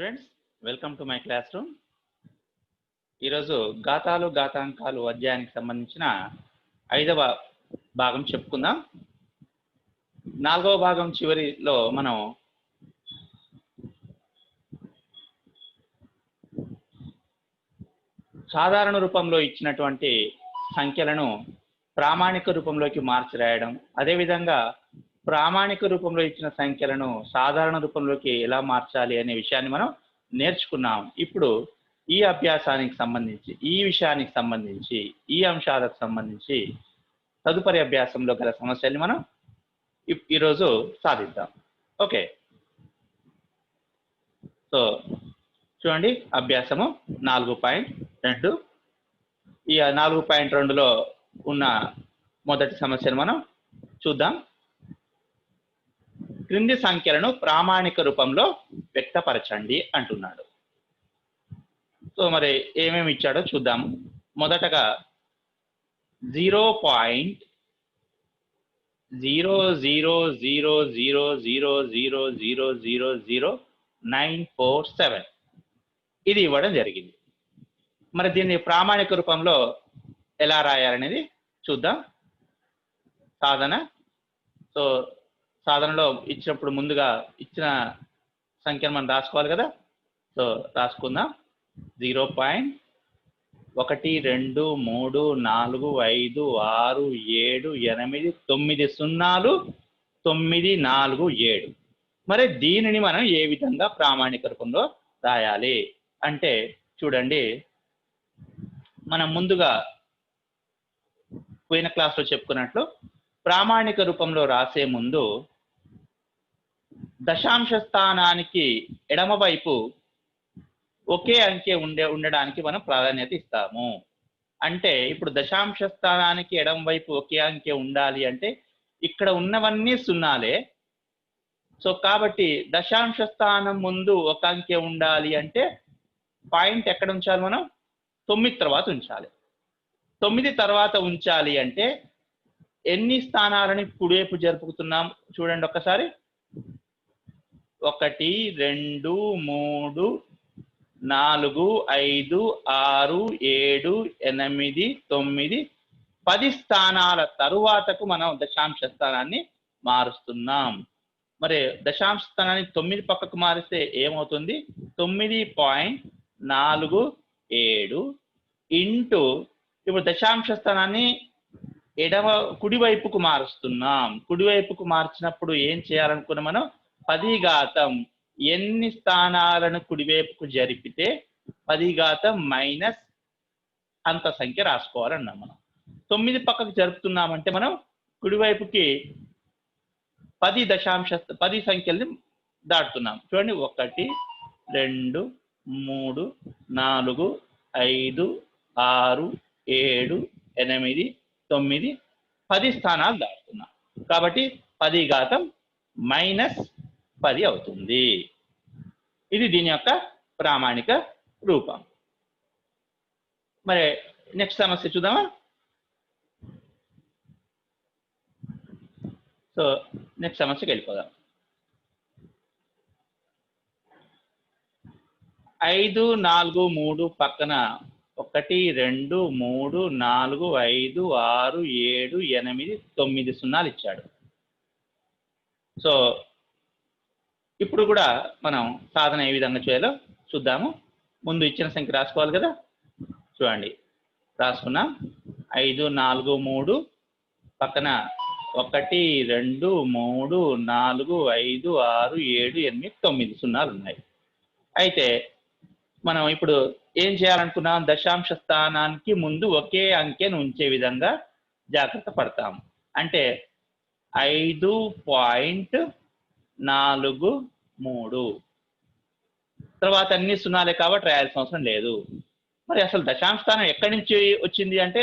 Students, welcome to my class room. ఈరోజు గాతాలు గాతాంకాలు అధ్యాయానికి సంబంధించిన 5వ భాగం చెప్పుకుందాం. 4వ భాగం చివరిలో మనం సాధారణ రూపంలో ఇచ్చినటువంటి సంఖ్యలను ప్రామాణిక రూపంలోకి మార్చి రాయడం, అదేవిధంగా ప్రామాణిక రూపంలో ఇచ్చిన సంఖ్యలను సాధారణ రూపంలోకి ఎలా మార్చాలి అనే విషయాన్ని మనం నేర్చుకున్నాం. ఇప్పుడు ఈ అభ్యాసానికి సంబంధించి, ఈ విషయానికి సంబంధించి, ఈ అంశాలకు సంబంధించి తదుపరి అభ్యాసంలో గల సమస్యల్ని మనం ఈరోజు సాధిద్దాం. ఓకే, సో చూడండి, అభ్యాసము 4.2. ఈ 4.2లో ఉన్న మొదటి సమస్యను మనం చూద్దాం. క్రింది సంఖ్యలను ప్రామాణిక రూపంలో వ్యక్తపరచండి అంటున్నాడు. సో మరి ఏమేమి ఇచ్చాడో చూద్దాం. మొదటగా 0.000000000947 ఇది ఇవ్వడం జరిగింది. మరి దీన్ని ప్రామాణిక రూపంలో ఎలా రాయాలనేది చూద్దాం. సో సాధనలో ఇచ్చినప్పుడు ముందుగా ఇచ్చిన సంఖ్యను మనం రాసుకోవాలి కదా. సో రాసుకుందాం. 0.1234567899047. మరి దీనిని మనం ఏ విధంగా ప్రామాణిక రూపంలో రాయాలి అంటే చూడండి, మనం ముందుగా పోయిన క్లాస్లో చెప్పుకున్నట్లు ప్రామాణిక రూపంలో రాసే ముందు దశాంశ స్థానానికి ఎడమవైపు ఒకే అంకె ఉండడానికి మనం ప్రాధాన్యత ఇస్తాము. అంటే ఇప్పుడు దశాంశ స్థానానికి ఎడమ వైపు ఒకే అంకె ఉండాలి అంటే ఇక్కడ ఉన్నవన్నీ సున్నాలే. సో కాబట్టి దశాంశ స్థానం ముందు ఒక అంకె ఉండాలి అంటే పాయింట్ ఎక్కడ ఉంచాలి? మనం 9 తర్వాత ఉంచాలి. 9 తర్వాత ఉంచాలి అంటే ఎన్ని స్థానాలని కుడివైపు జరుపుతున్నాం చూడండి ఒక్కసారి. 1 2 3 4 5 6 7 8 9 10 స్థానాల తరువాతకు మనం దశాంశ స్థానాన్ని మారుస్తున్నాం. మరి దశాంశ స్థానాన్ని 9 పక్కకు మారిస్తే ఏమవుతుంది? 9.47 ఇంటూ ఇప్పుడు దశాంశ స్థానాన్ని కుడివైపుకు మారుస్తున్నాం. కుడివైపుకు మార్చినప్పుడు ఏం చేయాలనుకున్నాం మనం? 10 ఘాతం ఎన్ని స్థానాలను కుడివైపుకు జరిపితే 10 ఘాతం మైనస్ అంత సంఖ్య రాసుకోవాలన్నాం. మనం 9 పక్కకు జరుపుతున్నామంటే మనం కుడివైపుకి 10 సంఖ్యల్ని దాటుతున్నాం. చూడండి, 1 2 3 4 5 6 7 8 9 10 స్థానాలు దాటుతున్నాం. కాబట్టి 10 ఘాతం మైనస్ 10 అవుతుంది. ఇది దీని యొక్క ప్రామాణిక రూపం. మరి నెక్స్ట్ సమస్య చూద్దామా? సో నెక్స్ట్ సమస్యకి వెళ్ళిపోదాం. 5 4 3 పక్కన 1 2 3 4 5 6 7 8 9 సున్నాలు ఇచ్చాడు. సో ఇప్పుడు కూడా మనం సాధన ఏ విధంగా చేయాలో చూద్దాము. ముందు ఇచ్చిన సంఖ్య రాసుకోవాలి కదా. చూడండి, రాసుకున్నాం. 5 4 3 పక్కన 1 2 3 4 5 6 7 8 9 సున్నాలు ఉన్నాయి. అయితే మనం ఇప్పుడు ఏం చేయాలనుకున్నాం? దశాంశ స్థానానికి ముందు ఒకే అంకెను ఉంచే విధంగా జాగ్రత్త పడతాం. అంటే 5.43 తర్వాత అన్ని సున్నాలే కాబట్టి రాయాల్సిన అవసరం లేదు. మరి అసలు దశాంశ స్థానం ఎక్కడి నుంచి వచ్చింది అంటే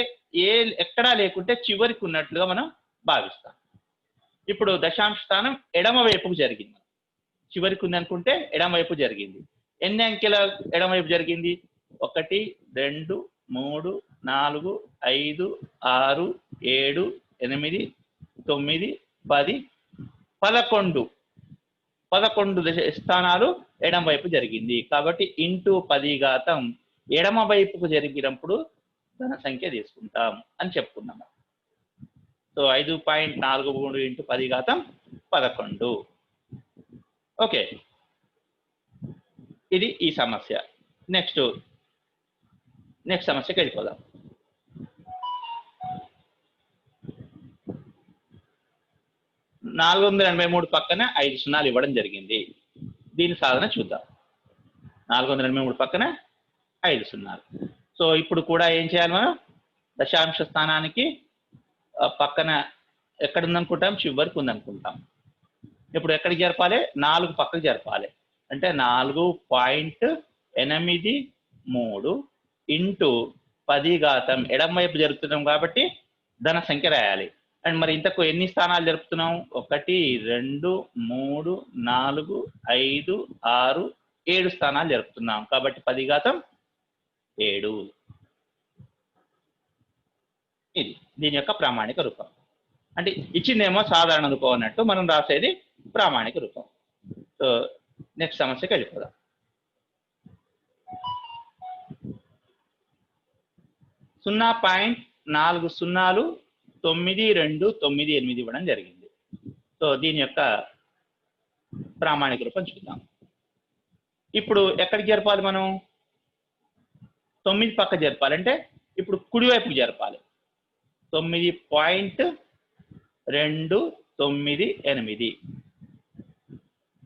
ఎక్కడా లేకుంటే చివరికి ఉన్నట్లుగా మనం భావిస్తాం. ఇప్పుడు దశాంశ స్థానం ఎడమ వైపుకు జరిగింది. చివరికి ఉంది అనుకుంటే ఎడమ వైపు జరిగింది. ఎన్ని అంకెల ఎడమవైపు జరిగింది? 1 2 3 4 5 6 7 8 9 10 11 11 స్థానాలు ఎడమ వైపు జరిగింది. కాబట్టి ఇంటూ 10 ఘాతం ఎడమ వైపుకు జరిగినప్పుడు ధన సంఖ్య తీసుకుంటాం అని చెప్పుకున్నాం. So 5.43 into 10 ఘాతం 11. ఓకే, ఇది ఈ సమస్య. నెక్స్ట్ సమస్యకి వెళ్ళిపోదాం. (483) పక్కన 5 సున్నాలు ఇవ్వడం జరిగింది. దీని సాధన చూద్దాం. 483 పక్కన 5 సున్నాలు. సో ఇప్పుడు కూడా ఏం చేయాలి మనం? దశాంశ స్థానానికి పక్కన ఎక్కడ ఉందనుకుంటాం? చివరికి ఉందనుకుంటాం. ఇప్పుడు ఎక్కడికి జరపాలి? 4 పక్కకు జరపాలి. అంటే 4.83 ఇంటూ 10 ఘాతం ఎడమ వైపు జరుపుతున్నాం కాబట్టి ధన సంఖ్య రాయాలి. అండ్ మరి ఇంతకు ఎన్ని స్థానాలు జరుపుతున్నాం? 1, 2, 3, 4, 5, 6, 7 స్థానాలు జరుపుతున్నాం కాబట్టి 10 ఘాతం 7. ఇది దీని యొక్క ప్రామాణిక రూపం. అంటే ఇచ్చిందేమో సాధారణ రూపం అన్నట్టు, మనం రాసేది ప్రామాణిక రూపం. సో నెక్స్ట్ సమస్యకి వెళ్ళిపోదాం. (0.409298) ఇవ్వడం జరిగింది. సో దీని యొక్క ప్రామాణిక రూపం చూద్దాం. ఇప్పుడు ఎక్కడికి జరపాలి మనం? 9 పక్క జరపాలంటే ఇప్పుడు కుడివైపుకి జరపాలి. 9.298.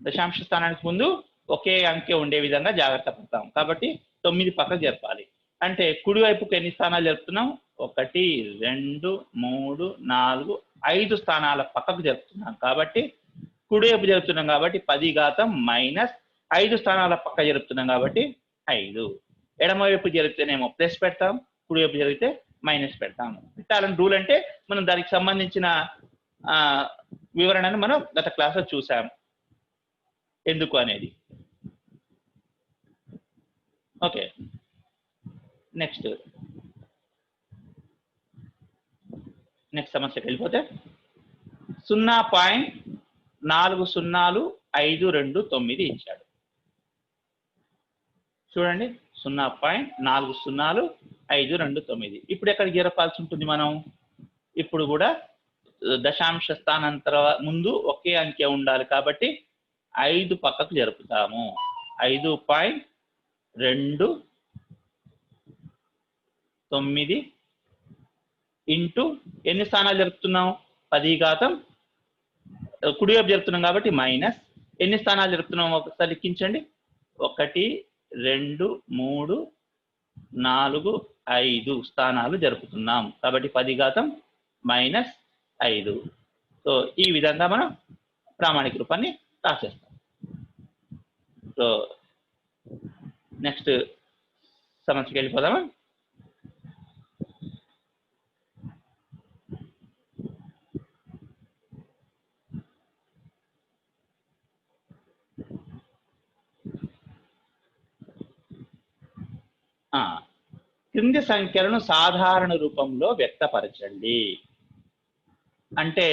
దశాంశ స్థానానికి ముందు ఒకే అంకె ఉండే విధంగా జాగ్రత్త పడతాం కాబట్టి 9 పక్కకు జరపాలి. అంటే కుడివైపుకి ఎన్ని స్థానాలు జరుపుతున్నాం? 1, 2, 3, 4, 5 స్థానాల పక్కకు జరుపుతున్నాం కాబట్టి కుడివైపు జరుపుతున్నాం కాబట్టి 10 ఘాతం -5 స్థానాల పక్క జరుపుతున్నాం కాబట్టి 5. ఎడమ వైపు జరిగితేనేమో ప్లస్ పెడతాం, కుడివైపు జరిగితే మైనస్ పెడతాం. పెట్టాలని రూల్ అంటే మనం దానికి సంబంధించిన వివరణను మనం గత క్లాస్లో చూసాం ఎందుకు అనేది. ఓకే, నెక్స్ట్ సమస్యకి వెళ్ళిపోతే 0.4052 ఇచ్చాడు. చూడండి, 0.4052. ఇప్పుడు ఎక్కడికి జరపాల్సి ఉంటుంది మనం? ఇప్పుడు కూడా దశాంశ స్థానం ముందు ఒకే అంకె ఉండాలి కాబట్టి 5 పక్కకు జరుపుతాము. 5.29 ఇంటూ ఎన్ని స్థానాలు జరుపుతున్నాం? 10 ఘాతం కుడివైపు జరుపుతున్నాం కాబట్టి మైనస్ ఎన్ని స్థానాలు జరుపుతున్నాం ఒకసారి లెక్కించండి. 1, 2, 3, 4, 5 స్థానాలు జరుపుతున్నాం కాబట్టి 10 ఘాతం -5. సో ఈ విధంగా మనం ప్రామాణిక రూపాన్ని రాసేస్తాం. సో నెక్స్ట్ సమస్యకి వెళ్ళిపోదామా? క్రింది సంఖ్యలను సాధారణ రూపంలో వ్యక్తపరచండి. అంటే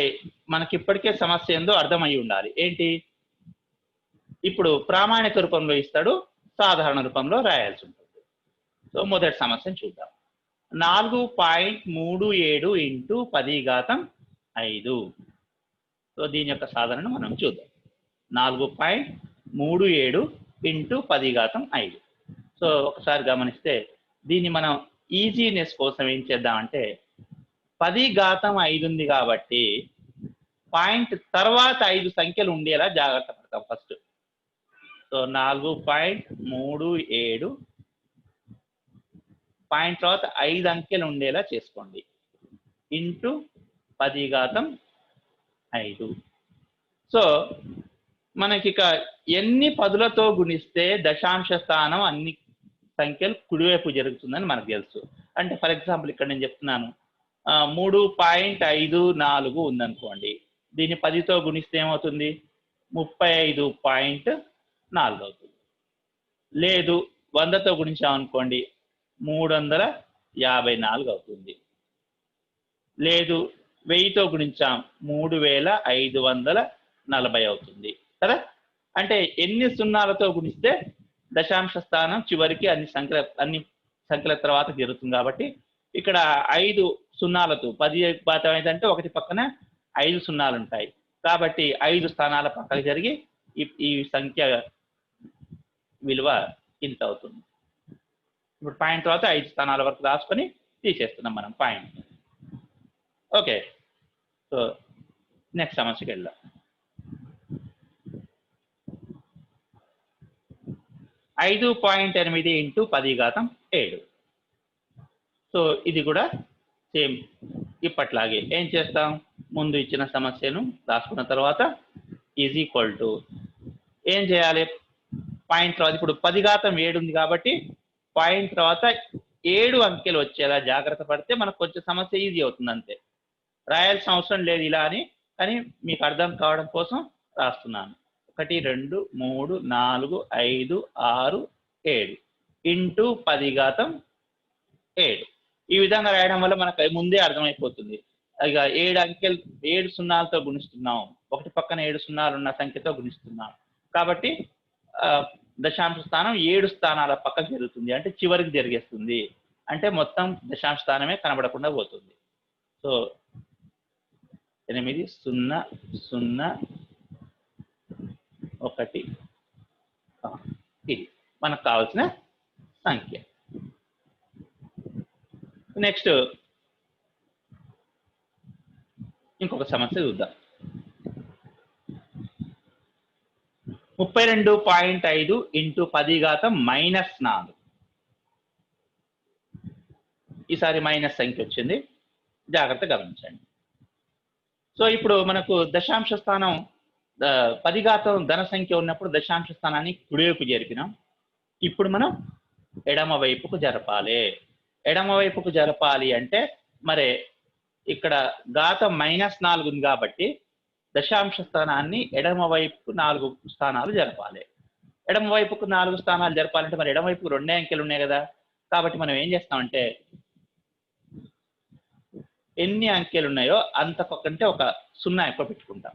మనకి ఇప్పటికే సమస్య ఏందో అర్థమై ఉండాలి. ఏంటి? ఇప్పుడు ప్రామాణిక రూపంలో ఇస్తాడు, సాధారణ రూపంలో రాయాల్సి ఉంటుంది. సో మొదటి సమస్యను చూద్దాం. 4.37 ఇంటూ 10 ఘాతం 5. సో దీని యొక్క సాధనను మనం చూద్దాం. 4.37 ఇంటూ 10 ఘాతం 5. సో ఒకసారి గమనిస్తే దీన్ని మనం ఈజీనెస్ కోసం ఏం చేద్దామంటే 10 ఘాతం 5 ఉంది కాబట్టి పాయింట్ తర్వాత 5 సంఖ్యలు ఉండేలా జాగ్రత్త పడతాం ఫస్ట్. సో 4.37 పాయింట్ తర్వాత 5 అంకెలు ఉండేలా చేసుకోండి ఇంటూ 10 ఘాతం 5. సో మనకి ఇక ఎన్ని పదులతో గుణిస్తే దశాంశ స్థానం అన్ని సంఖ్యలు కుడివైపు జరుగుతుందని మనకు తెలుసు. అంటే ఫర్ ఎగ్జాంపుల్ ఇక్కడ నేను చెప్తున్నాను 3.54 ఉందనుకోండి. దీన్ని 10తో గుణిస్తే ఏమవుతుంది? 35.4 అవుతుంది. లేదు 100తో గుణించామనుకోండి 354 అవుతుంది. లేదు 1000తో గుణించాం 3540 అవుతుంది కదా. అంటే ఎన్ని సున్నాలతో గుణిస్తే దశాంశ స్థానం చివరికి అన్ని సంఖ్యల తర్వాత జరుగుతుంది. కాబట్టి ఇక్కడ 5 సున్నాలతో 10 అంటే ఒకటి పక్కన 5 సున్నాలు ఉంటాయి. కాబట్టి 5 స్థానాల పక్కకు జరిగి ఈ సంఖ్య విలువ ఇంత అవుతుంది. ఇప్పుడు పాయింట్ తర్వాత 5 స్థానాల వరకు రాసుకొని తీసేస్తున్నాం మనం పాయింట్. ఓకే, సో నెక్స్ట్ సమస్యకి వెళ్దాం. 5.8 ఇంటూ 10⁻7. సో ఇది కూడా సేమ్ ఇప్పట్లాగే ఏం చేస్తాం, ముందు ఇచ్చిన సమస్యను రాసుకున్న తర్వాత ఈజ్ ఈక్వల్ టు ఏం చేయాలి, పాయింట్ తర్వాత ఇప్పుడు 10⁻7 ఉంది కాబట్టి పాయింట్ తర్వాత 7 అంకెలు వచ్చేలా జాగ్రత్త పడితే మనకు కొంచెం సమస్య ఈజీ అవుతుంది. అంతే, రాయాల్సిన అవసరం లేదు ఇలా అని, కానీ మీకు అర్థం కావడం కోసం రాస్తున్నాను. 1 2 3 4 5 6 7 ఇంటూ 10⁻7. ఈ విధంగా రాయడం వల్ల మనకు ముందే అర్థమైపోతుంది. ఇక 7 అంకెలు 7 సున్నాలతో గుణిస్తున్నాం, ఒకటి పక్కన 7 సున్నాలు ఉన్న సంఖ్యతో గుణిస్తున్నాం కాబట్టి దశాంశ స్థానం 7 స్థానాల పక్కకు జరుగుతుంది, అంటే చివరికి జరిగేస్తుంది. అంటే మొత్తం దశాంశ స్థానమే కనబడకుండా పోతుంది. సో 8 0 0 1 ఇది మనకు కావాల్సిన సంఖ్య. నెక్స్ట్ ఇంకొక సమస్య చూద్దాం. 32.5 ఇంటూ 10⁻4. ఈసారి మైనస్ సంఖ్య వచ్చింది, జాగ్రత్త గమనించండి. సో ఇప్పుడు మనకు దశాంశ స్థానం 10 ధన సంఖ్య ఉన్నప్పుడు దశాంశ స్థానాన్ని కుడివైపు జరిపినాం. ఇప్పుడు మనం ఎడమ వైపుకు జరపాలి. ఎడమ వైపుకు జరపాలి అంటే మరి ఇక్కడ ఘాతం -4 ఉంది కాబట్టి దశాంశ స్థానాన్ని ఎడమ వైపుకు 4 స్థానాలు జరపాలి. ఎడమ వైపుకు 4 స్థానాలు జరపాలంటే మరి ఎడమ వైపుకు 2 అంకెలు ఉన్నాయి కదా, కాబట్టి మనం ఏం చేస్తామంటే ఎన్ని అంకెలు ఉన్నాయో అంతకంటే ఒక 0 ఎక్కువ పెట్టుకుంటాం.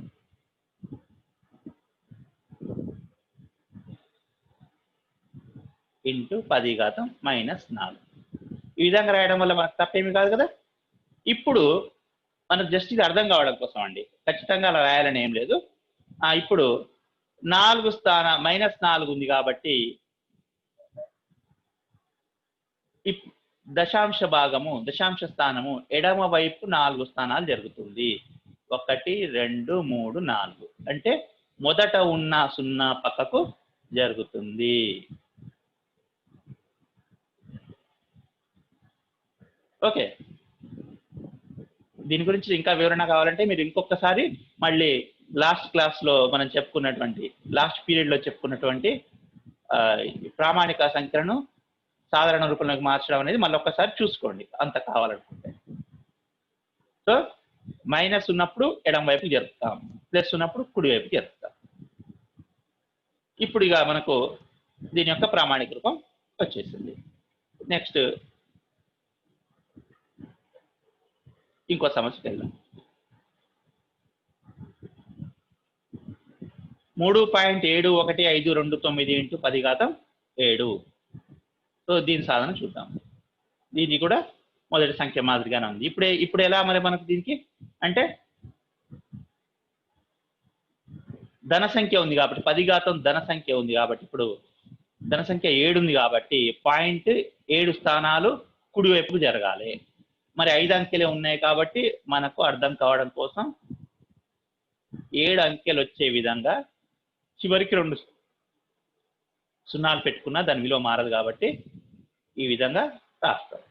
ఇంటూ 10⁻4. ఈ విధంగా రాయడం వల్ల మనకు తప్పేమి కాదు కదా. ఇప్పుడు మనకు జస్ట్ ఇది అర్థం కావడం కోసం అండి, ఖచ్చితంగా అలా రాయాలని ఏం లేదు. ఇప్పుడు 4 -4 ఉంది కాబట్టి దశాంశ స్థానము ఎడమ వైపు 4 స్థానాలు జరుగుతుంది. 1 2 3 4 అంటే మొదట ఉన్న 0 పక్కకు జరుగుతుంది. ఓకే, దీని గురించి ఇంకా వివరణ కావాలంటే మీరు ఇంకొకసారి మళ్ళీ లాస్ట్ క్లాస్లో మనం చెప్పుకున్నటువంటి లాస్ట్ పీరియడ్లో చెప్పుకున్నటువంటి ప్రామాణిక సంఖ్యలను సాధారణ రూపంలోకి మార్చడం అనేది మళ్ళీ ఒక్కసారి చూసుకోండి అంత కావాలనుకుంటే. సో మైనస్ ఉన్నప్పుడు ఎడమ వైపు జరుపుతాం, ప్లస్ ఉన్నప్పుడు కుడి వైపు జరుపుతాం. ఇప్పుడు ఇక మనకు దీని యొక్క ప్రామాణిక రూపం వచ్చేసింది. నెక్స్ట్ ఇంకో సమస్యకి వెళ్దాం. 3.7159 ఇంటూ 10⁻7. సో దీని సాధన చూద్దాం. దీన్ని కూడా మొదటి సంఖ్య మాదిరిగానే ఉంది. ఇప్పుడు ఎలా మరి మనకు దీనికి అంటే ధన సంఖ్య ఉంది కాబట్టి 10 ధన సంఖ్య ఉంది కాబట్టి ఇప్పుడు ధన సంఖ్య 7 ఉంది కాబట్టి పాయింట్ 7 స్థానాలు కుడివైపుకు జరగాలి. మరి 5 అంకెలే ఉన్నాయి కాబట్టి మనకు అర్థం కావడం కోసం 7 అంకెలు వచ్చే విధంగా చివరికి 2 సున్నాలు పెట్టుకున్నా దాని విలువ మారదు కాబట్టి ఈ విధంగా రాస్తాం.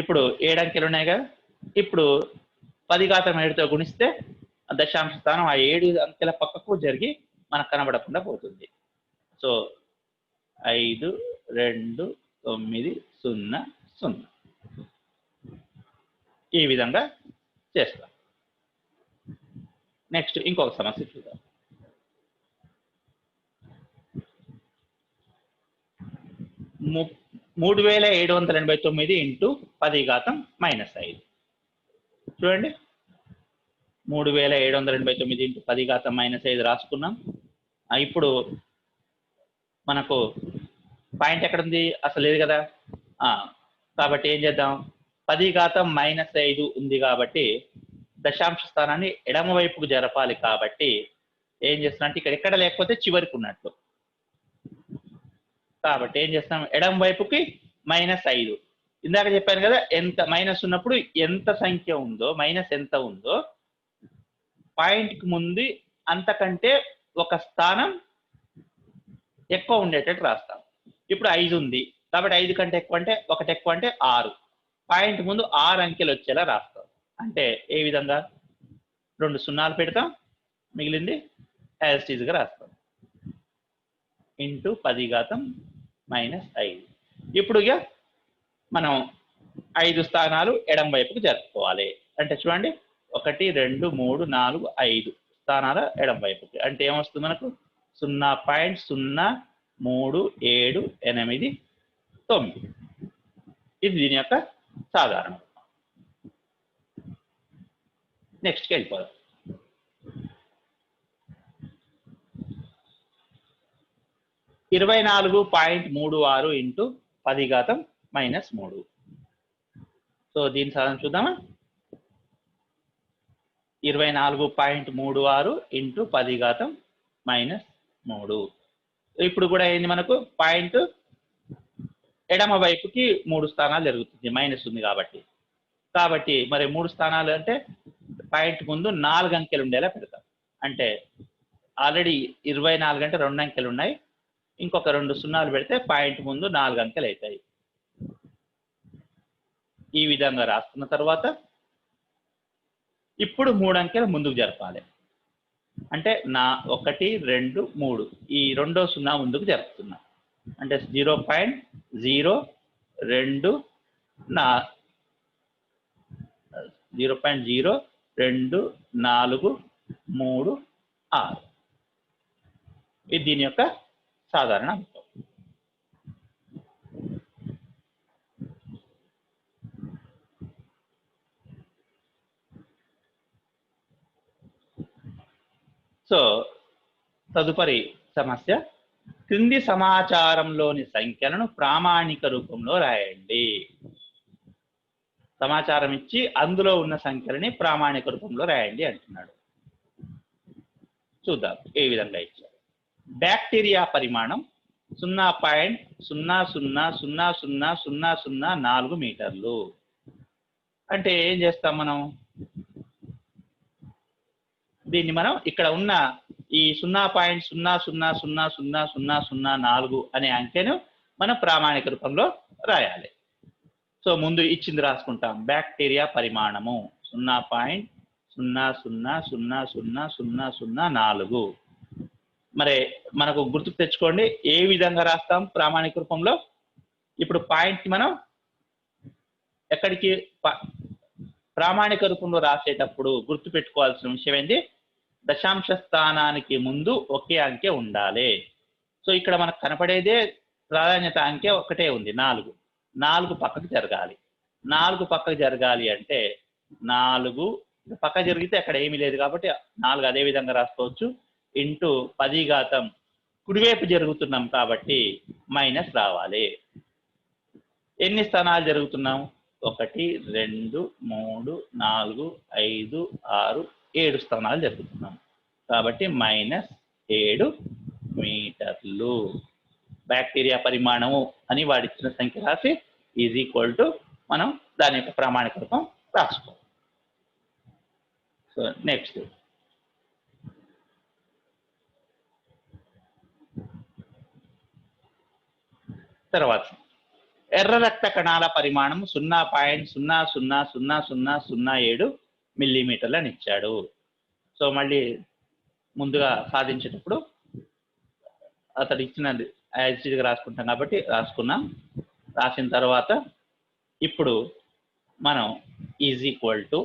ఇప్పుడు 7 అంకెలు ఉన్నాయి కదా, ఇప్పుడు 10⁻7తో గుణిస్తే దశాంశ స్థానం ఆ 7 అంకెల పక్కకు జరిగి మనకు కనబడకుండా పోతుంది. సో 5 2 9 0 0 ఈ విధంగా చేస్తాం. నెక్స్ట్ ఇంకొక సమస్య చూద్దాం. 3789 ఇంటూ 10⁻5. చూడండి, 3789 ఇంటూ 10⁻5 రాసుకున్నాం. ఇప్పుడు మనకు పాయింట్ ఎక్కడ ఉంది, అసలు లేదు కదా. కాబట్టి ఏం చేద్దాం, 10⁻⁻5 ఉంది కాబట్టి దశాంశ స్థానాన్ని ఎడమ వైపుకు జరపాలి. కాబట్టి ఏం చేస్తున్నా అంటే ఇక్కడ ఎక్కడ లేకపోతే చివరికి ఉన్నట్టు. కాబట్టి ఏం చేస్తాం, ఎడమ వైపుకి -5. ఇందాక చెప్పాను కదా, ఎంత మైనస్ ఉన్నప్పుడు ఎంత సంఖ్య ఉందో, మైనస్ ఎంత ఉందో పాయింట్కి ముందు అంతకంటే ఒక స్థానం ఎక్కువ ఉండేటట్టు రాస్తాం. ఇప్పుడు 5 ఉంది కాబట్టి 5 కంటే ఎక్కువ అంటే 1 ఎక్కువ అంటే 6. పాయింట్ ముందు 6 అంకెలు వచ్చేలా రాస్తాం. అంటే ఏ విధంగా 2 సున్నాలు పెడతాం, మిగిలింది యాజ్ ఇట్ ఈజ్గా రాస్తాం. ఇంటూ 10⁻⁵. ఇప్పుడు ఇక మనం 5 స్థానాలు ఎడం వైపుకు జరుపుకోవాలి. అంటే చూడండి, 1 2 3 4 5 స్థానాల ఎడం వైపుకి. అంటే ఏమొస్తుంది మనకు 0.03789. ఇది దీని యొక్క సాధారణం. నెక్స్ట్కి వెళ్ళిపోదాం. (24.36 ఇంటూ 10⁻⁻3). సో దీని సాధారణ చూద్దామా. 24.36 ఇంటూ 10⁻⁻3. ఇప్పుడు కూడా ఏంది, మనకు పాయింట్ ఎడమ వైపుకి 3 స్థానాలు జరుగుతుంది, మైనస్ ఉంది కాబట్టి. మరి 3 స్థానాలు అంటే పాయింట్ ముందు 4 అంకెలు ఉండేలా పెడతాం. అంటే ఆల్రెడీ 24 అంటే 2 అంకెలు ఉన్నాయి, ఇంకొక 2 సున్నాలు పెడితే పాయింట్ ముందు 4 అంకెలు అవుతాయి. ఈ విధంగా రాసుకున్న తర్వాత ఇప్పుడు 3 అంకెలు ముందుకు జరపాలి. అంటే 1 2 3 ఈ రెండో సున్నా ముందుకు జరుపుతున్నా. అంటే 0.02436. ఇది దీని యొక్క సాధారణ అంశం. సో తదుపరి సమస్య, క్రింది సమాచారంలోని సంఖ్యలను ప్రామాణిక రూపంలో రాయండి. సమాచారం ఇచ్చి అందులో ఉన్న సంఖ్యలని ప్రామాణిక రూపంలో రాయండి అంటున్నాడు. చూద్దాం ఏ విధంగా ఇచ్చారు. బ్యాక్టీరియా పరిమాణం 0.0000004 మీటర్లు. అంటే ఏం చేస్తాం మనం, దీన్ని మనం ఇక్కడ ఉన్న ఈ 0.0000004 అనే అంకెను మనం ప్రామాణిక రూపంలో రాయాలి. సో ముందు ఇచ్చింది రాసుకుంటాం. బ్యాక్టీరియా పరిమాణము 0.0000004. మరి మనకు గుర్తుకు తెచ్చుకోండి ఏ విధంగా రాస్తాం ప్రామాణిక రూపంలో. ఇప్పుడు పాయింట్ మనం ఎక్కడికి ప్రామాణిక రూపంలో రాసేటప్పుడు గుర్తు పెట్టుకోవాల్సిన విషయం ఏంటి, దశాంశ స్థానానికి ముందు ఒకే అంకె ఉండాలి. సో ఇక్కడ మనకు కనపడేదే ప్రాధాన్యత అంకె ఒకటే ఉంది, 4. 4 పక్కకు జరగాలి. 4 పక్కకు జరగాలి అంటే 4 పక్క జరిగితే అక్కడ ఏమీ లేదు కాబట్టి 4 అదే విధంగా రాసుకోవచ్చు. ఇంటూ 10 కుడివైపు జరుగుతున్నాం కాబట్టి మైనస్ రావాలి. ఎన్ని స్థానాలు జరుగుతున్నాం, 1 2 3 4 5 6 7 స్థానాలు జరుగుతున్నాం కాబట్టి -7 మీటర్లు. బ్యాక్టీరియా పరిమాణము అని వాడిచ్చిన సంఖ్య రాసి ఈజ్ ఈక్వల్ టు మనం దాని యొక్క ప్రామాణిక రూపం రాసుకోవాలి. సో నెక్స్ట్ తర్వాత ఎర్ర రక్త కణాల పరిమాణం 0.0000007 మిల్లీమీటర్లు అని ఇచ్చాడు. సో మళ్ళీ ముందుగా సాధించేటప్పుడు అతడు ఇచ్చిన యాజిటీగా రాసుకుంటాం కాబట్టి రాసుకున్నాం. రాసిన తర్వాత ఇప్పుడు మనం ఈజ్ ఈక్వల్ టు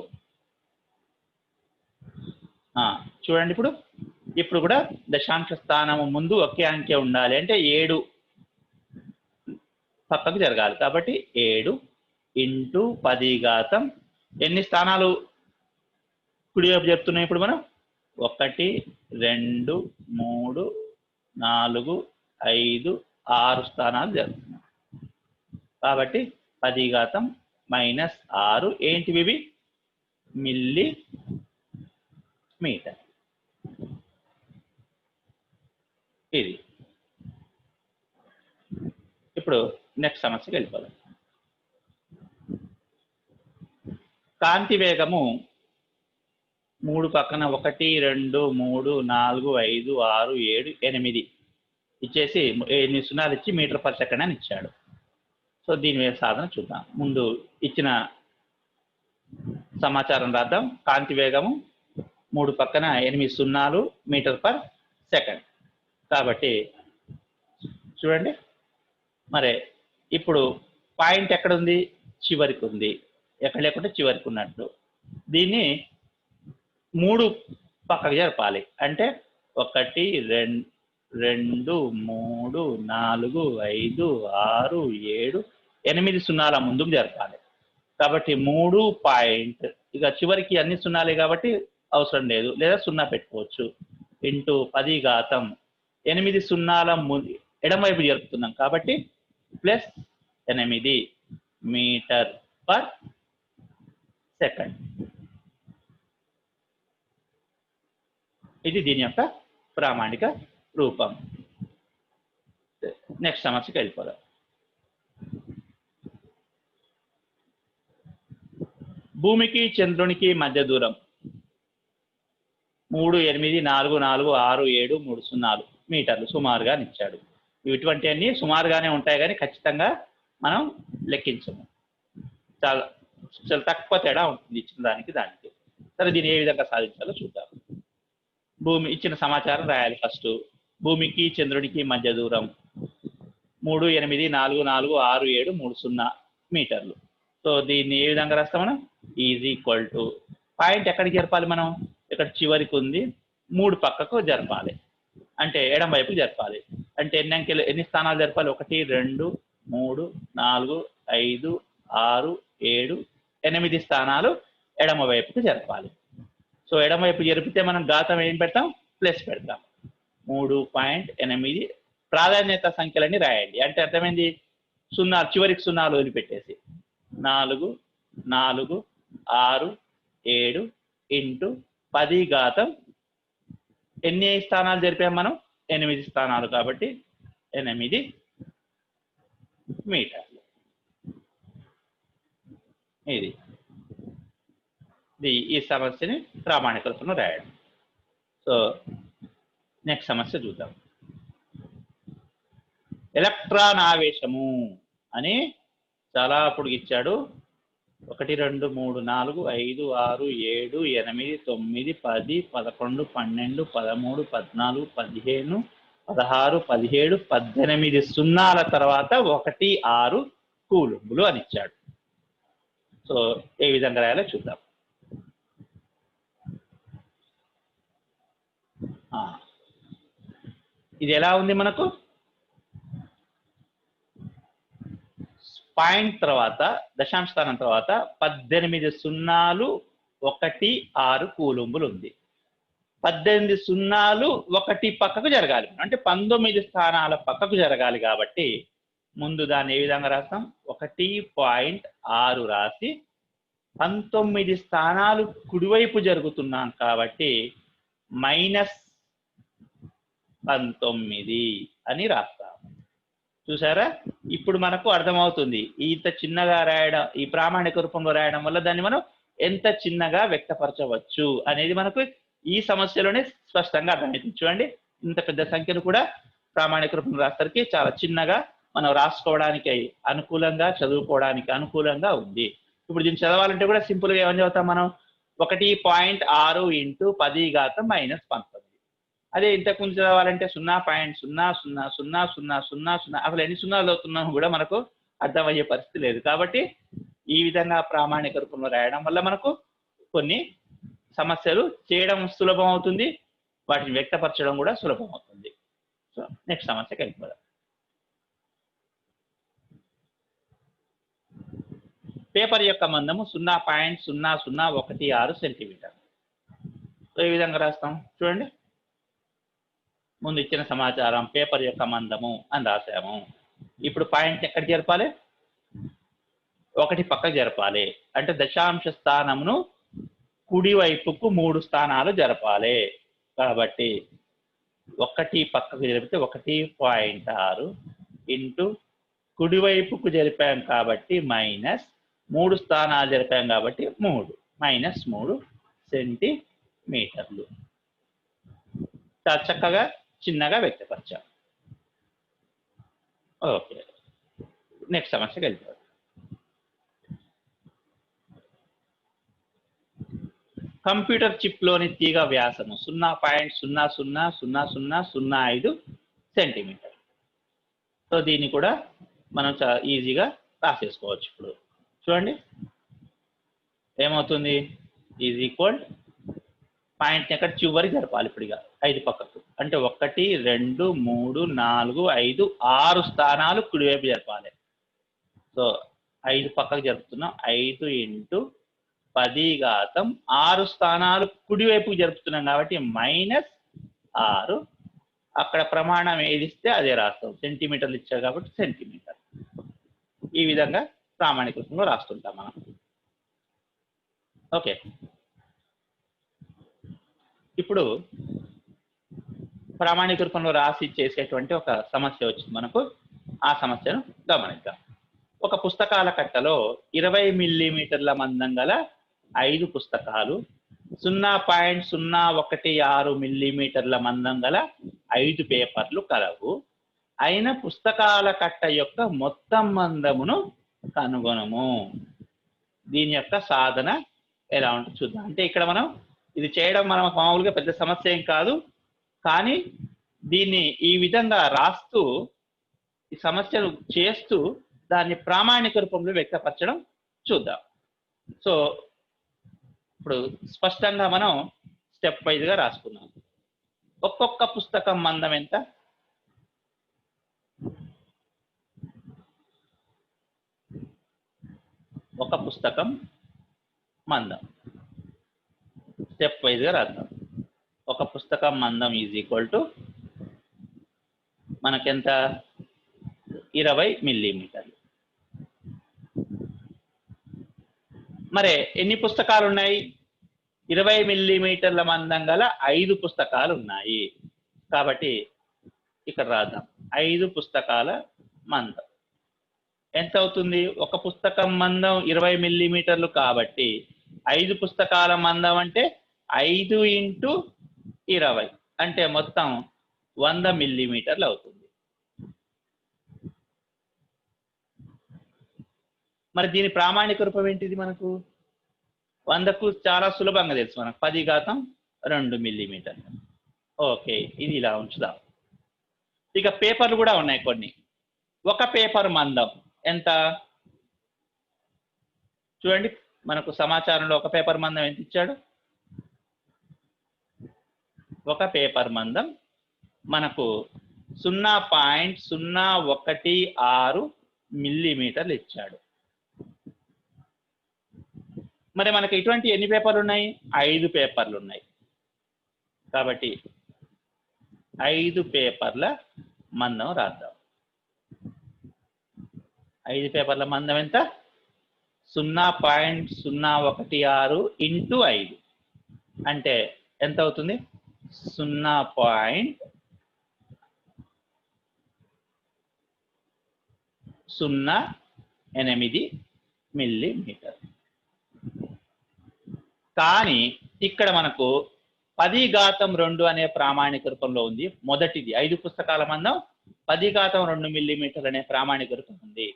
చూడండి, ఇప్పుడు కూడా దశాంశ స్థానము ముందు ఒకే అంకె ఉండాలి. అంటే 7 పక్కకు జరగాలి కాబట్టి 7 ఇంటూ 10 ఎన్ని స్థానాలు కుడివైపు జరుపుతున్నాం ఇప్పుడు మనం, 1 2 3 4, 5, 6 స్థానాలు జరుగుతున్నాయి. కాబట్టి 10⁻⁻6 ఏంటివి? Millimetre. ఇది ఇప్పుడు నెక్స్ట్ సమస్యకి వెళ్ళిపోదాం. కాంతి వేగము 3 పక్కన 1, 2, 3, 4, 5, 6, 7, 8 ఇచ్చేసి 8 సున్నాలు ఇచ్చి మీటర్ పర్ సెకండ్ అని ఇచ్చాడు. సో దీని మీద సాధన చూద్దాం. ముందు ఇచ్చిన సమాచారం రాద్దాం. కాంతి వేగము 3 పక్కన 8 సున్నాలు మీటర్ పర్ సెకండ్. కాబట్టి చూడండి, మరి ఇప్పుడు పాయింట్ ఎక్కడ ఉంది? చివరికి ఉంది. ఎక్కడ లేకుంటే చివరికి ఉన్నట్టు. దీన్ని 3 పక్కకు జరపాలి. అంటే 1, 2, 3, 4, 5, 6, 7, 8 సున్నాల ముందుకు జరపాలి. కాబట్టి 3 పాయింట్, ఇక చివరికి అన్ని సున్నాలే కాబట్టి అవసరం లేదు, లేదా సున్నా పెట్టుకోవచ్చు. ఇంటూ 10⁻8 సున్నాల ఎడమవైపు జరుపుతున్నాం కాబట్టి +8 మీటర్ పర్ సెకండ్. ఇది దీని యొక్క ప్రామాణిక రూపం. నెక్స్ట్ సమస్యకి వెళ్ళిపోదాం. భూమికి చంద్రునికి మధ్య దూరం 3, 8, 4, 4, 6, 7, 3 సున్నాలు మీటర్లు సుమారుగా ఇచ్చాడు. ఇటువంటి అన్ని సుమారుగానే ఉంటాయి కానీ ఖచ్చితంగా మనం లెక్కించము. చాలా చాలా తక్కువ తేడా ఉంటుంది ఇచ్చిన దానికి. సరే, దీన్ని ఏ విధంగా సాధించాలో చూద్దాం. భూమి ఇచ్చిన సమాచారం రాయాలి. ఫస్ట్ భూమికి చంద్రునికి మధ్య దూరం 3, 8, 4, 4, 6, 7, 3 సున్నా మీటర్లు. సో దీన్ని ఏ విధంగా రాస్తాం మనం? ఈజ్ ఈక్వల్ టు పాయింట్ ఎక్కడికి జరపాలి మనం? ఇక్కడ చివరికి ఉంది, 3 పక్కకు జరపాలి. అంటే ఎడం వైపుకి జరపాలి. అంటే ఎన్ని స్థానాలు జరపాలి? 1, 2, 3, 4, 5, 6, 7, 8 స్థానాలు ఎడమ వైపుకు జరపాలి. సో ఎడమ వైపు జరిపితే మనం ఘాతం ఏం పెడతాం? ప్లస్ పెడతాం. 3.8 ప్రాధాన్యత సంఖ్యలన్నీ రాయండి. అంటే అర్థమైంది, సున్నాలు చివరికి సున్నాలు వదిలిపెట్టేసి 4, 4, 6, 7 ఇంటూ 10⁻. ఎన్ని స్థానాలు జరిపాం మనం? 8 స్థానాలు కాబట్టి 8 మీటర్లు. ఇది ఈ సమస్యని ప్రామాణిక రూపంలో రాయడం. సో నెక్స్ట్ సమస్య చూద్దాం. ఎలక్ట్రాన్ ఆవేశము అని చాలా పొడుగు ఇచ్చాడు. 1, 2, 3, 4, 5, 6, 7, 8, 9, 10, 11, 12, 13, 14, 15, 16, 17, 18 సున్నాల తర్వాత 1, 6 కూలుంబులు అని ఇచ్చాడు. సో ఏ విధంగా రాయాలో చూద్దాం. ఇది ఎలా ఉంది మనకు? పాయింట్ తర్వాత దశాంశ స్థానం తర్వాత 18 సున్నాలు 1, 6 కూలుంబులు ఉంది. 18 సున్నాలు 1 పక్కకు జరగాలి. అంటే 19 స్థానాల పక్కకు జరగాలి. కాబట్టి ముందు దాన్ని ఏ విధంగా రాస్తాం? 1.6 రాసి 19 స్థానాలు కుడివైపు జరుగుతున్నాం కాబట్టి -19 అని రాస్తాం. చూసారా? ఇప్పుడు మనకు అర్థమవుతుంది ఇంత చిన్నగా రాయడం, ఈ ప్రామాణిక రూపంలో రాయడం వల్ల దాన్ని మనం ఎంత చిన్నగా వ్యక్తపరచవచ్చు అనేది మనకు ఈ సమస్యలోనే స్పష్టంగా అర్థమవుతుంది. చూడండి, ఇంత పెద్ద సంఖ్యను కూడా ప్రామాణిక రూపంలో రాసరికి చాలా చిన్నగా మనం రాసుకోవడానికి అనుకూలంగా, చదువుకోవడానికి అనుకూలంగా ఉంది. ఇప్పుడు దీన్ని చదవాలంటే కూడా సింపుల్గా ఏమని చదువుతాం మనం? 1.6 ఇంటూ 10⁻⁻19. అదే ఇంతకుముందు చదవాలంటే 0.000000 అసలు ఎన్ని సున్నాలు చదువుతున్నామో కూడా మనకు అర్థమయ్యే పరిస్థితి లేదు. కాబట్టి ఈ విధంగా ప్రామాణిక రూపంలో రాయడం వల్ల మనకు కొన్ని సమస్యలు చేయడం సులభం అవుతుంది, వాటిని వ్యక్తపరచడం కూడా సులభం అవుతుంది. సో నెక్స్ట్ సమస్యకి వెళ్ళిపోదాం. పేపర్ యొక్క మందము 0.0016 సెంటీమీటర్. సో ఈ విధంగా రాస్తాం. చూడండి, ముందు ఇచ్చిన సమాచారం పేపర్ యొక్క మందము అని రాసాము. ఇప్పుడు పాయింట్ ఎక్కడ జరపాలి? 1 పక్కకు జరపాలి. అంటే దశాంశ స్థానమును కుడి వైపుకు 3 స్థానాలు జరపాలి. కాబట్టి 1 పక్కకు జరిపితే 1.6 ఇంటూ కుడివైపుకు జరిపాం కాబట్టి -3 స్థానాలు జరిపాం కాబట్టి 3 సెంటీమీటర్లు. చాలా చక్కగా చిన్నగా వ్యక్తపరిచాం. ఓకే, నెక్స్ట్ సమస్యకి వెళ్తాం. కంప్యూటర్ చిప్లోని తీగ వ్యాసము 0.000005 సెంటీమీటర్. సో దీన్ని కూడా మనం చాలా ఈజీగా రాసేసుకోవచ్చు. ఇప్పుడు చూడండి ఏమవుతుంది, ఈజ్ ఈక్వల్ పాయింట్ని ఎక్కడ చివరి జరపాలి. ఇప్పుడు ఇక 5 పక్కకు, అంటే 1 2 3 4 5 6 స్థానాలు కుడివైపు జరపాలి. సో 5 పక్కకు జరుపుతున్నాం. 5 ఇంటూ 10⁻6 స్థానాలు కుడివైపుకు జరుపుతున్నాం కాబట్టి -6. అక్కడ ప్రమాణం ఏది ఇస్తే అదే రాస్తాం. సెంటీమీటర్లు ఇచ్చారు కాబట్టి సెంటీమీటర్. ఈ విధంగా ప్రామాణిక రూపంలో రాస్తుంటాం మనం. ఓకే, ఇప్పుడు ప్రామాణిక రూపంలో రాసి చేసేటువంటి ఒక సమస్య వచ్చింది మనకు. ఆ సమస్యను గమనిద్దాం. ఒక పుస్తకాల కట్టలో 20 మిల్లీమీటర్ల మందం గల 5 పుస్తకాలు, 0.016 మిల్లీమీటర్ల మందం గల 5 పేపర్లు కలవు. అయిన పుస్తకాల కట్ట యొక్క మొత్తం మందమును కనుగొనము. దీని యొక్క సాధన ఎలా ఉంటుందో చూద్దాం. అంటే ఇక్కడ మనం ఇది చేయడం మనం మామూలుగా పెద్ద సమస్య ఏం కాదు, కానీ దీన్ని ఈ విధంగా రాస్తూ ఈ సమస్యను చేస్తూ దాన్ని ప్రామాణిక రూపంలో వ్యక్తపరచడం చూద్దాం. సో ఇప్పుడు స్పష్టంగా మనం స్టెప్ వైజ్గా రాసుకున్నాం. ఒక్కొక్క పుస్తకం మందం ఎంత? ఒక పుస్తకం మందం స్టెప్ వైజ్గా రాద్దాం. ఒక పుస్తకం మందం ఈజ్ ఈక్వల్ టు మనకెంత? 20 మిల్లీమీటర్లు. మరి ఎన్ని పుస్తకాలు ఉన్నాయి? 20 మిల్లీమీటర్ల మందం గల 5 పుస్తకాలు ఉన్నాయి. కాబట్టి ఇక్కడ రాద్దాం 5 పుస్తకాల మందం ఎంత అవుతుంది? ఒక పుస్తకం మందం 20 మిల్లీమీటర్లు కాబట్టి 5 పుస్తకాల మందం అంటే 5 ఇంటూ 20 అంటే మొత్తం 100 మిల్లీమీటర్లు అవుతుంది. మరి దీని ప్రామాణిక రూపం ఏంటిది? మనకు 100కు చాలా సులభంగా తెలుసు మనకు, 10⁻2 మిల్లీమీటర్లు. ఓకే, ఇది ఇలా ఉంచుదాం. ఇక పేపర్లు కూడా ఉన్నాయి కొన్ని. ఒక పేపర్ మందం ఎంత? చూడండి మనకు సమాచారంలో ఒక పేపర్ మందం ఎంత ఇచ్చాడు? ఒక పేపర్ మందం మనకు 0.016 మిల్లీమీటర్లు ఇచ్చాడు. మరి మనకి ఇటువంటి ఎన్ని పేపర్లు ఉన్నాయి? 5 పేపర్లు ఉన్నాయి. కాబట్టి 5 పేపర్ల మందం రాద్దాం. 5 పేపర్ల మందం ఎంత? 0.016 ఇంటూ 5 అంటే ఎంత అవుతుంది? 0.08 మిల్లీమీటర్. కానీ ఇక్కడ మనకు 10⁻2 అనే ప్రామాణిక రూపంలో ఉంది. మొదటిది 5 పుస్తకాల మందం 10⁻2 మిల్లీమీటర్ అనే ప్రామాణిక రూపం ఉంది.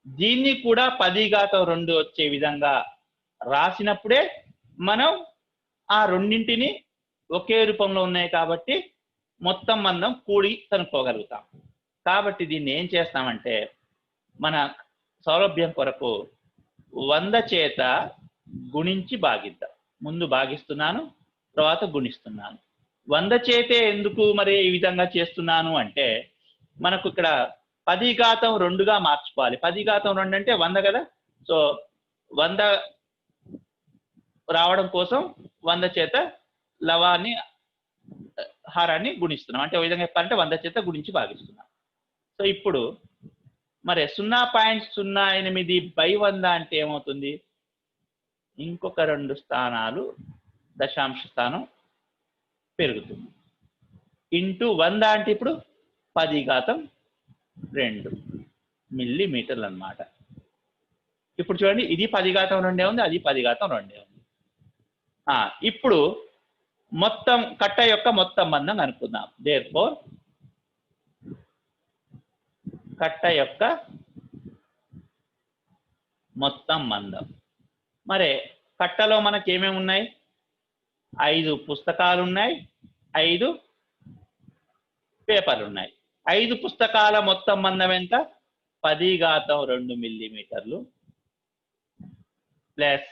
దీన్ని కూడా 10⁻2 వచ్చే విధంగా రాసినప్పుడే మనం ఆ రెండింటిని ఒకే రూపంలో ఉన్నాయి కాబట్టి మొత్తం మందం కూడి కనుక్కోగలుగుతాం. కాబట్టి దీన్ని ఏం చేస్తామంటే మన సౌలభ్యం కొరకు 100 చేత గుణించి భాగిద్దాం. ముందు భాగిస్తున్నాను, తర్వాత గుణిస్తున్నాను. 100 చేతే ఎందుకు మరి ఈ విధంగా చేస్తున్నాను అంటే మనకు ఇక్కడ 10⁻2గా మార్చుకోవాలి. 10⁻2 అంటే 100 కదా. సో 100 రావడం కోసం 100 చేత లవాన్ని హారాన్ని గుణిస్తున్నాం. అంటే ఓ విధంగా చెప్పాలంటే 100 చేత గుణించి భాగిస్తున్నాం. సో ఇప్పుడు మరి 0.08/100 అంటే ఏమవుతుంది? ఇంకొక 2 స్థానాలు దశాంశ స్థానం పెరుగుతుంది. ఇంటూ 100 అంటే ఇప్పుడు 10^2 మిల్లీమీటర్లు అన్నమాట. ఇప్పుడు చూడండి, ఇది 10^2 ఉంది, అది 10^2 ఉంది. ఇప్పుడు మొత్తం కట్ట యొక్క మొత్తం మందం కనుక్కుందాం. దేర్ఫోర్ కట్ట యొక్క మొత్తం మందం. మరి కట్టలో మనకి ఏమేమి ఉన్నాయి? 5 పుస్తకాలు ఉన్నాయి, 5 పేపర్లు ఉన్నాయి. 5 పుస్తకాల మొత్తం మందం ఎంత? 10^2 మిల్లీమీటర్లు ప్లస్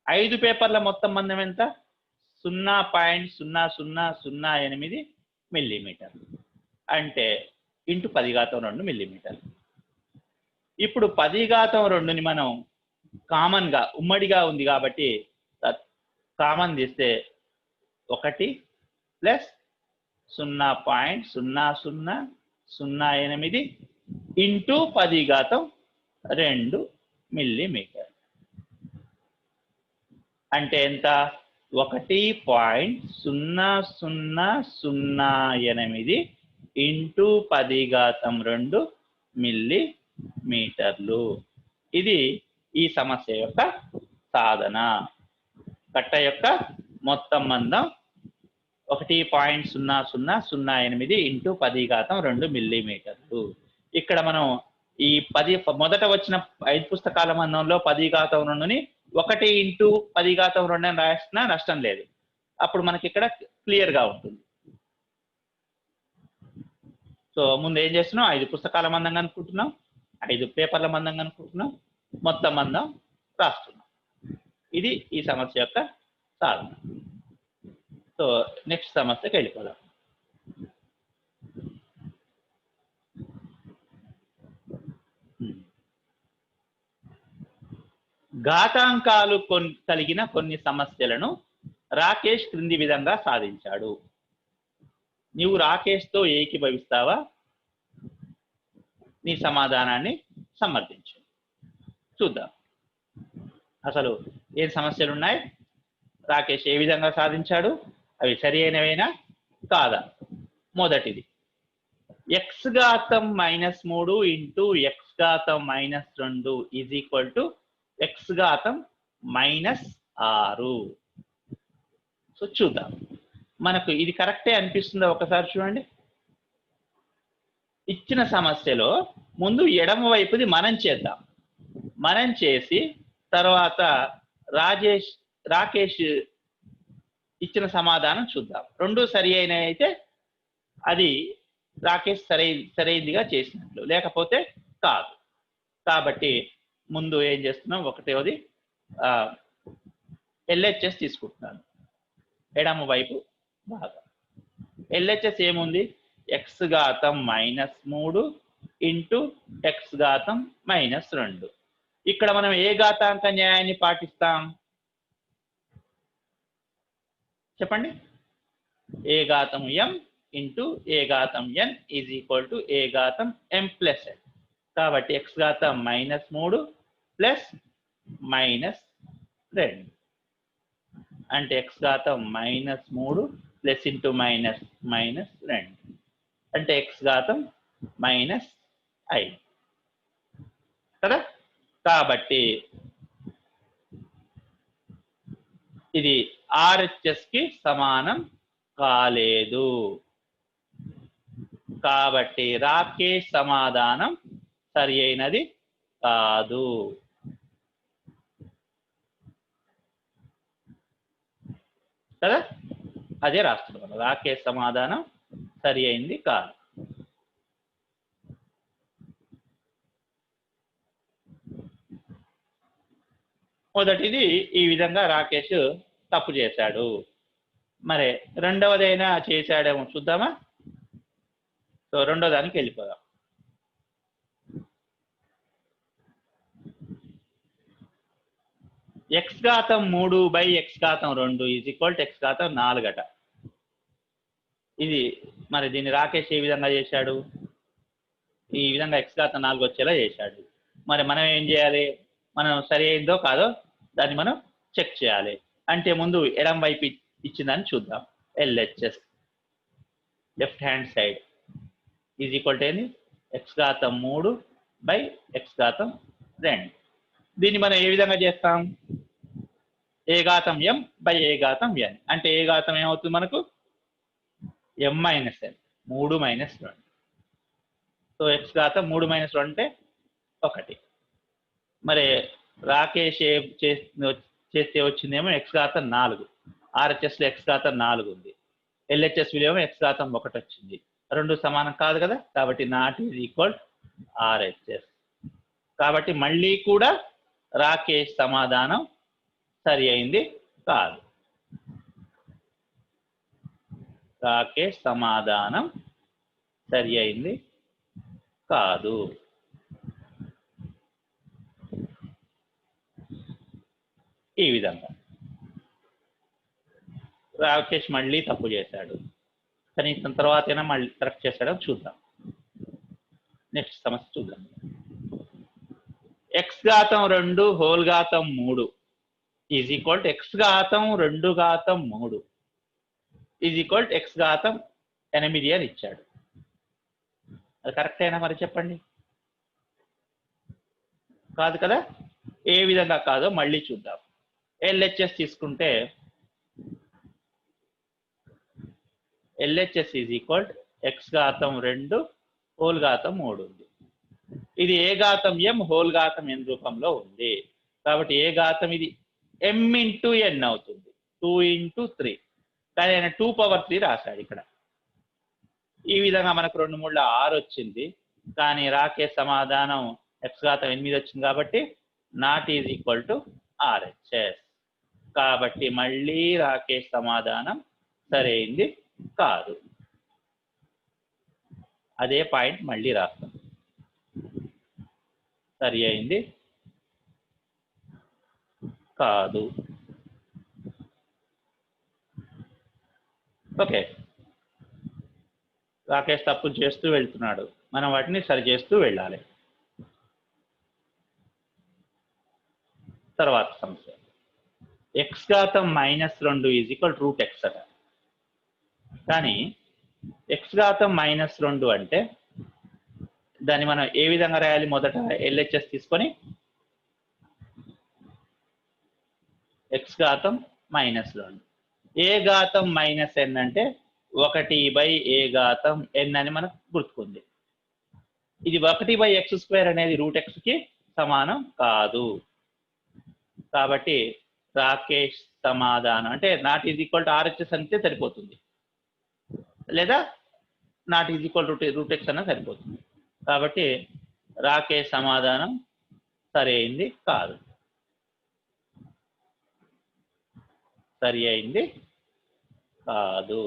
5 పేపర్ల మొత్తం మందం ఎంత? 0.0008 మిల్లీమీటర్లు అంటే ఇంటూ 10^2 మిల్లీమీటర్లు. ఇప్పుడు 10^2ని మనం కామన్గా ఉమ్మడిగా ఉంది కాబట్టి కామన్ తీస్తే 1 ప్లస్ 0.0008 ఇంటూ 10^2 మిల్లీమీటర్ అంటే ఎంత? 1.0008 ఇంటూ 10^2 మిల్లీమీటర్లు. ఇది ఈ సమస్య యొక్క సాధన. కట్ట యొక్క మొత్తం మందం 1.0008 ఇంటూ 10^2 మిల్లీమీటర్లు. ఇక్కడ మనం ఈ మొదట వచ్చిన 5 పుస్తకాల మందంలో 10^2ని 1 ఇంటూ 10^2 అని రాసినా నష్టం లేదు. అప్పుడు మనకి ఇక్కడ క్లియర్ గా ఉంటుంది. సో ముందు ఏం చేస్తున్నాం? 5 పుస్తకాల మందం కనుక్కుంటున్నాం, 5 పేపర్ల మందం కనుక్కుంటున్నాం, మొత్తం మందం రాస్తున్నాం. ఇది ఈ సమస్య యొక్క సాధన. సో నెక్స్ట్ సమస్యకి వెళ్ళిపోదాం. ఘాతాంకాలు కలిగిన కొన్ని సమస్యలను రాకేష్ క్రింది విధంగా సాధించాడు. నీవు రాకేష్తో ఏకీభవిస్తావా? నీ సమాధానాన్ని సమర్థించు. చూద్దాం అసలు ఏం సమస్యలు ఉన్నాయి, రాకేష్ ఏ విధంగా సాధించాడు, అవి సరి అయినవేనా కాదా. మొదటిది x⁻³ into x⁻² is equal to x⁻⁻6. So చూద్దాం మనకు ఇది కరెక్టే అనిపిస్తుందో ఒకసారి చూడండి. ఇచ్చిన సమస్యలో ముందు ఎడమ వైపుది మనం చేద్దాం. మనం చేసి తర్వాత రాకేష్ ఇచ్చిన సమాధానం చూద్దాం. రెండు సరి అయినవి అయితే అది రాకేష్ సరైనదిగా చేసినట్లు, లేకపోతే కాదు. కాబట్టి ముందు ఏం చేస్తున్నాం, ఒకటేది ఎల్హెచ్ఎస్ తీసుకుంటున్నాను, ఎడమ వైపు భాగం. ఎల్హెచ్ఎస్ ఏముంది? x⁻³ into x⁻². ఇక్కడ మనం ఏ ఘాతాంక న్యాయాన్ని పాటిస్తాం చెప్పండి? a⁻m into a⁻n is equal to a⁻m+n. కాబట్టి x⁻³ ప్లస్ -2 అంటే x⁻³ ప్లస్ ఇంటూ -2 అంటే x⁻⁻5 కదా. కాబట్టి ఇది RHS కి సమానం కాలేదు. కాబట్టి రాకేష్ సమాధానం సరి అయినది కాదు. కదా, అదే రాస్తున్నాం. రాకేష్ సమాధానం సరి అయింది కాదు. మొదటిది ఈ విధంగా రాకేష్ తప్పు చేశాడు. మరి రెండవదైనా చేశాడేమో చూద్దామా? సో రెండో దానికి వెళ్ళిపోదాం. x⁻³ / x⁻² is equal to x⁻4 అట. ఇది మరి దీన్ని రాకేష్ ఏ విధంగా చేశాడు? ఈ విధంగా x ఘాతం 4 వచ్చేలా చేశాడు. మరి మనం ఏం చేయాలి? మనం సరి అయిందో కాదో దాన్ని మనం చెక్ చేయాలి. అంటే ముందు ఎడమ వైపు ఇచ్చిందని చూద్దాం. LHS left hand side is equal to ఏంది? x ఘాతం 3 బై x ఘాతం 2. దీన్ని మనం ఏ విధంగా చేస్తాం? a ఘాతం m by a ఘాతం n. అంటే a ఘాతం ఏమవుతుంది మనకు? m minus n, 3 minus 2. So x ఘాతం 3 minus 2 అంటే 1. మరి రాకేష్ చేస్తే వచ్చిందేమో x ఘాతం 4. RHSలో x ఘాతం 4 ఉంది. LHS విలువ x ఘాతం 1 వచ్చింది. రెండు సమానం కాదు కదా, కాబట్టి నాట్ ఈజ్ ఈక్వల్ RHS. కాబట్టి మళ్ళీ కూడా రాకేష్ సమాధానం సరి అయింది కాదు. రాకేష్ సమాధానం సరి అయింది కాదు. ఈ విధంగా రాకేష్ మళ్ళీ తప్పు చేశాడు. కనీసం తర్వాతైనా మళ్ళీ కరెక్ట్ చేశాడో చూద్దాం. నెక్స్ట్ సమస్య చూద్దాం. x ఘాతం 2 హోల్ ఘాతం 3 ఈజ్ ఈక్వల్ టు x ఘాతం 2 ఘాతం 3 ఈజ్ ఈక్వల్ టు x ఘాతం 8 అని ఇచ్చాడు. అది కరెక్ట్ అయినా మరి చెప్పండి. కాదు కదా. ఏ విధంగా కాదో మళ్ళీ చూద్దాం. LHS తీసుకుంటే LHS is equal to x ఘాతం 2 హోల్ ఘాతం 3 ఉంది. ఇది ఏ ఘాతం m హోల్ ఘాతం n రూపంలో ఉంది. కాబట్టి ఏ ఘాతం ఇది m ఇంటూ n అవుతుంది, 2 ఇంటూ 3. కానీ ఆయన 2⁻3 రాశాడు ఇక్కడ. ఈ విధంగా మనకు 2 3 6 వచ్చింది. కానీ రాకేష్ సమాధానం x ఘాతం 8 వచ్చింది కాబట్టి not is equal to RHS. కాబట్టి మళ్ళీ రాకేష్ సమాధానం సరైంది కాదు. అదే పాయింట్ మళ్ళీ రాస్తాం. సరి అయింది కాదు. ఓకే, రాకేష్ తప్పులు చేస్తూ వెళ్తున్నాడు. మనం వాటిని సరి చేస్తూ వెళ్ళాలి. తర్వాత సమస్య. x ఘాతం -2 ఈజ్ ఈక్వల్ రూట్ x అట. కానీ x ఘాతం -2 అంటే దాన్ని మనం ఏ విధంగా రాయాలి? మొదట LHS తీసుకొని x ఘాతం -2, a ఘాతం -n అంటే 1/a ఘాతం n అని మనకు గుర్తుకుంది. ఇది 1/x² అనేది రూట్ xకి సమానం కాదు. కాబట్టి రాకేష్ సమాధానం అంటే not is equal to RHS అంటే సరిపోతుంది, లేదా not is equal route x అన్న సరిపోతుంది. కాబట్టి రాకేష్ సమాధానం సరి అయింది కాదు. సరి అయింది కాదు.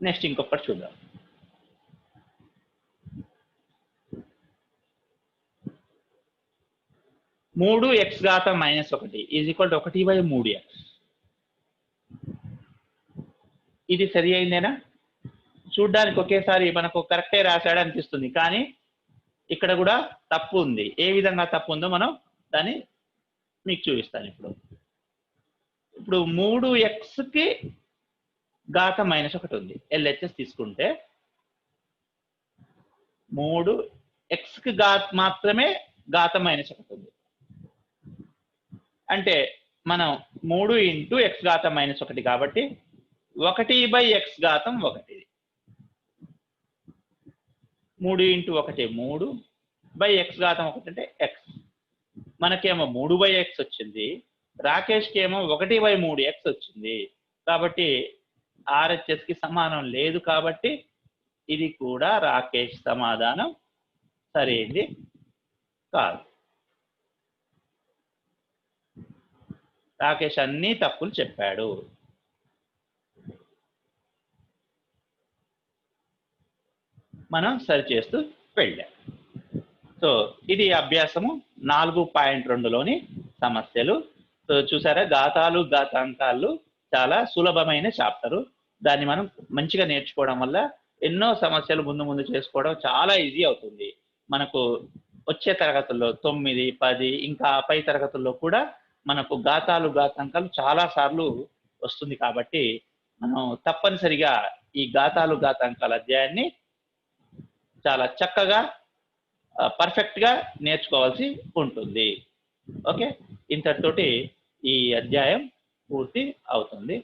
నెక్స్ట్ ఇంకొకటి చూద్దాం. మూడు x ఘాతం -1 is equal to 1/3x. ఇది సరి అయిందేనా? చూడ్డానికి ఒకేసారి మనకు కరెక్టే రాశాడు అనిపిస్తుంది, కానీ ఇక్కడ కూడా తప్పు ఉంది. ఏ విధంగా తప్పు ఉందో మనం దాన్ని మీకు చూపిస్తాను. ఇప్పుడు 3xకి ఘాతం -1 ఉంది. LHS తీసుకుంటే 3xకి మాత్రమే ఘాతం -1 ఉంది. అంటే మనం 3 ఇంటూ x ఘాతం -1 కాబట్టి 1/x ఘాతం 1. 3 ఇంటూ 1 3 బై x ఘాతం 1 అంటే x. మనకేమో 3/x వచ్చింది, రాకేష్కి ఏమో 1/3x వచ్చింది. కాబట్టి RHSకి సమానం లేదు. కాబట్టి ఇది కూడా రాకేష్ సమాధానం సరైంది కాదు. రాకేష్ అన్ని తప్పులు చెప్పాడు. మనం సరి చేస్తూ వెళ్ళాం. సో ఇది అభ్యాసము 4.2లోని సమస్యలు. చూసారా, ఘాతాలు ఘాతాంకాలు చాలా సులభమైన చాప్టరు. దాన్ని మనం మంచిగా నేర్చుకోవడం వల్ల ఎన్నో సమస్యలు ముందు ముందు చేసుకోవడం చాలా ఈజీ అవుతుంది. మనకు వచ్చే తరగతుల్లో 9, 10 ఇంకా పై తరగతుల్లో కూడా మనకు ఘాతాలు ఘాతాంకాలు చాలా సార్లు వస్తుంది కాబట్టి మనం తప్పనిసరిగా ఈ ఘాతాలు ఘాతాంకాల అధ్యాయాన్ని చాలా చక్కగా పర్ఫెక్ట్గా నేర్చుకోవాల్సి ఉంటుంది. ఓకే, ఇంతటితోటి ఈ అధ్యాయం పూర్తి అవుతుంది.